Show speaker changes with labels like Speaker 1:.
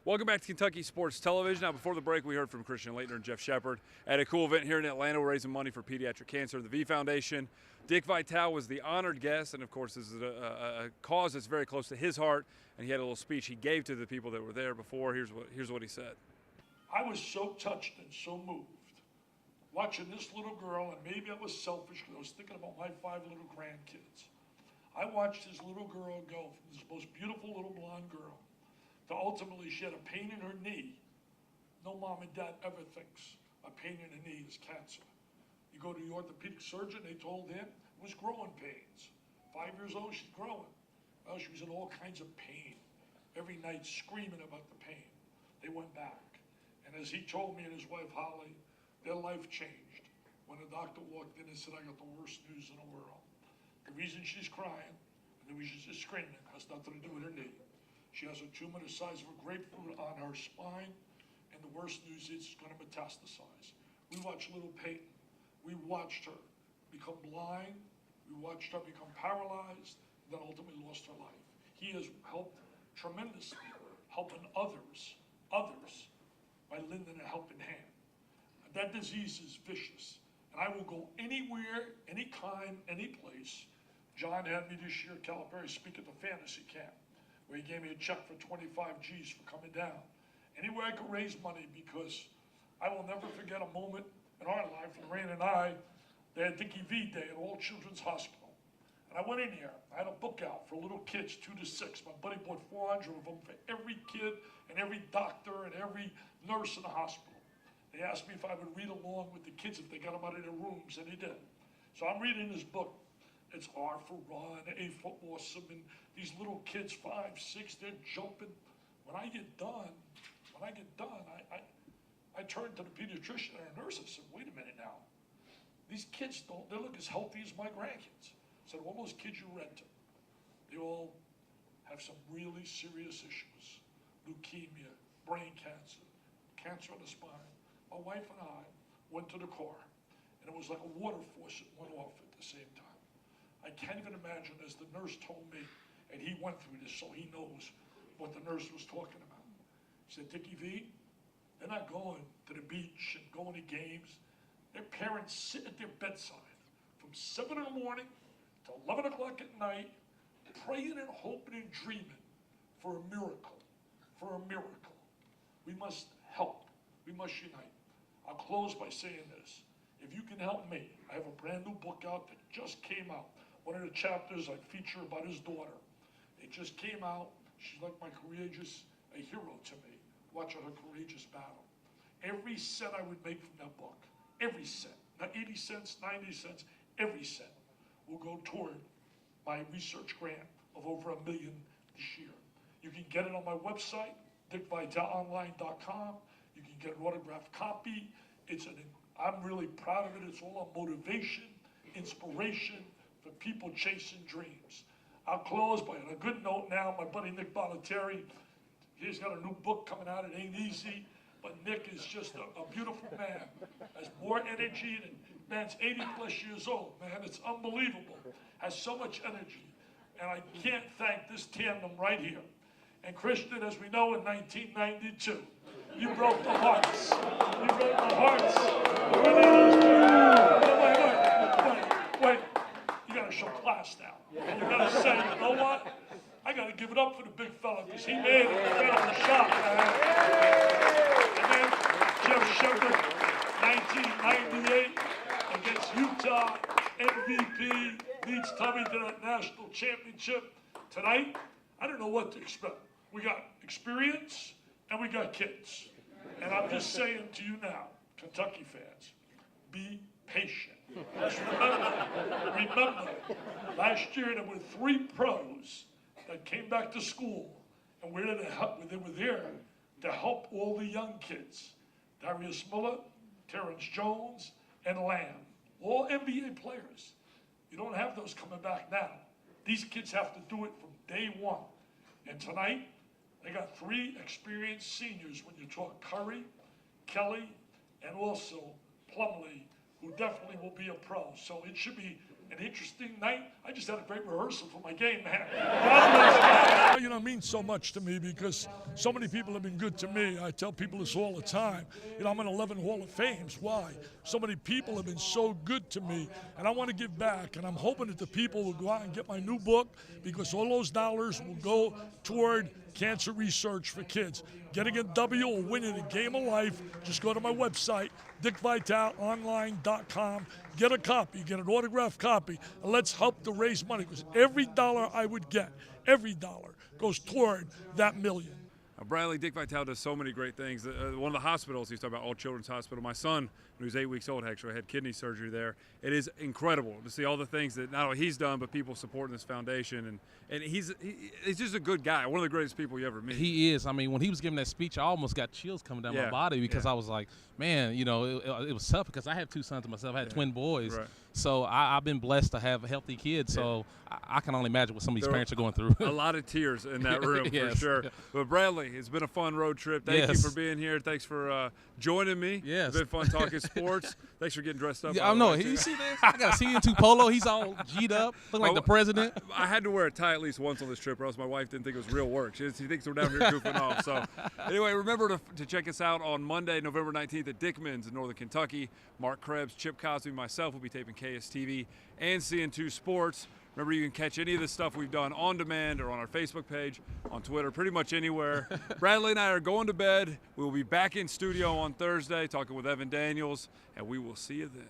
Speaker 1: Welcome back to Kentucky Sports Television. Now, before the break, we heard from Christian Leitner and Jeff Shepard at a cool event here in Atlanta. We're raising money for pediatric cancer. The V Foundation. Dick Vitale was the honored guest, and of course, this is a cause that's very close to his heart. And he had a little speech he gave to the people that were there before. Here's what he said.
Speaker 2: I was so touched and so moved watching this little girl, and maybe I was selfish because I was thinking about my 5 little grandkids. I watched this little girl go from this most beautiful little blonde girl to ultimately she had a pain in her knee. No mom and dad ever thinks a pain in the knee is cancer. You go to the orthopedic surgeon, they told him it was growing pains. 5 years old, she's growing. Well, she was in all kinds of pain. Every night screaming about the pain. They went back. And as he told me and his wife Holly, their life changed when the doctor walked in and said, I got the worst news in the world. The reason she's crying and the reason she's screaming has nothing to do with her knee. She has a tumor the size of a grapefruit on her spine, and the worst news is it's going to metastasize. We watched little Peyton. We watched her become blind. We watched her become paralyzed, and then ultimately lost her life. He has helped tremendously, helping others by lending a helping hand. That disease is vicious, and I will go anywhere, anytime, any place. John had me this year, Calipari, speak at the fantasy camp, where he gave me a check for 25 G's for coming down. Anywhere I could raise money, because I will never forget a moment in our life, Lorraine and I, they had Dickie V Day at All Children's Hospital. And I went in here, I had a book out for little kids, 2 to 6. My buddy bought 400 of them for every kid and every doctor and every nurse in the hospital. They asked me if I would read along with the kids if they got them out of their rooms, and they did. So I'm reading this book. It's R for Run, A for Awesome, and these little kids, 5, 6, they're jumping. When I get done, I turned to the pediatrician and a nurse and said, wait a minute now. These kids they look as healthy as my grandkids. I said, all those kids you read to, they all have some really serious issues. Leukemia, brain cancer, cancer of the spine. My wife and I went to the car, and it was like a water faucet went off at the same time. I can't even imagine, as the nurse told me, and he went through this so he knows what the nurse was talking about. He said, Dickie V, they're not going to the beach and going to games. Their parents sit at their bedside from 7 in the morning to 11 o'clock at night, praying and hoping and dreaming for a miracle, for a miracle. We must help. We must unite. I'll close by saying this. If you can help me, I have a brand new book out that just came out. One of the chapters I feature about his daughter. It just came out. She's like a hero to me, watching her courageous battle. Every cent I would make from that book, every cent, not 80 cents, 90 cents, every cent will go toward my research grant of over $1 million this year. You can get it on my website, dickvitaleonline.com. You can get an autographed copy. I'm really proud of it. It's all on motivation, inspiration for people chasing dreams. I'll close by on a good note now. My buddy Nick Bonateri, he's got a new book coming out. It ain't easy, but Nick is just a beautiful man. Has more energy than, man's 80 plus years old, man. It's unbelievable. Has so much energy. And I can't thank this tandem right here. And Christian, as we know, in 1992, you broke the hearts. You broke the hearts of many of those. Wait. You got to show class now. And you got to say, you know what? I got to give it up for the big fella because he made it on the shot, man. And then Jeff Shepard, 1998, against Utah, MVP, leads Tommy to that national championship. Tonight, I don't know what to expect. We got experience and we got kids. And I'm just saying to you now, Kentucky fans, be patient. Just remember, last year there were 3 pros that came back to school, and they were there to help all the young kids. Darius Miller, Terrence Jones, and Lamb, all NBA players. You don't have those coming back now. These kids have to do it from day one. And tonight, they got 3 experienced seniors when you talk Curry, Kelly, and also Plumlee, who definitely will be a pro. So it should be an interesting night. I just had a great rehearsal for my game, man. God bless you.
Speaker 3: You know, it means so much to me because so many people have been good to me. I tell people this all the time. You know, I'm in 11 Hall of Fames. Why? So many people have been so good to me, and I want to give back. And I'm hoping that the people will go out and get my new book because all those dollars will go toward cancer research for kids. Getting a W or winning a game of life, just go to my website, dickvitaleonline.com. Get a copy, get an autographed copy, and let's help to raise money because every dollar I would get, every dollar goes toward that million.
Speaker 1: Bradley, Dick Vitale does so many great things. One of the hospitals, he's talking about All Children's Hospital. My son, when he was 8 weeks old, actually had kidney surgery there. It is incredible to see all the things that not only he's done, but people supporting this foundation. And he's just a good guy, one of the greatest people you ever meet.
Speaker 4: He is. I mean, when he was giving that speech, I almost got chills coming down my body because I was like, man, you know, it was tough because I have two sons myself. I had twin boys.
Speaker 1: Right.
Speaker 4: So I've been blessed to have healthy kids. So I can only imagine what some of these parents are going through.
Speaker 1: A lot of tears in that room for sure. But Bradley, it's been a fun road trip. Thank you for being here. Thanks for joining me.
Speaker 4: Yes.
Speaker 1: It's been fun talking sports. Thanks for getting dressed up.
Speaker 4: Yeah, I know. You see this? I got a CN2 polo. He's all G'd up, looking like the president.
Speaker 1: I had to wear a tie at least once on this trip, or else my wife didn't think it was real work. She thinks we're down here goofing off. So anyway, remember to check us out on Monday, November 19th at Dickman's in Northern Kentucky. Mark Krebs, Chip Cosby, myself will be taping KSTV and CN2 Sports. Remember, you can catch any of the stuff we've done on demand or on our Facebook page, on Twitter, pretty much anywhere. Bradley and I are going to bed. We will be back in studio on Thursday talking with Evan Daniels, and we will see you then.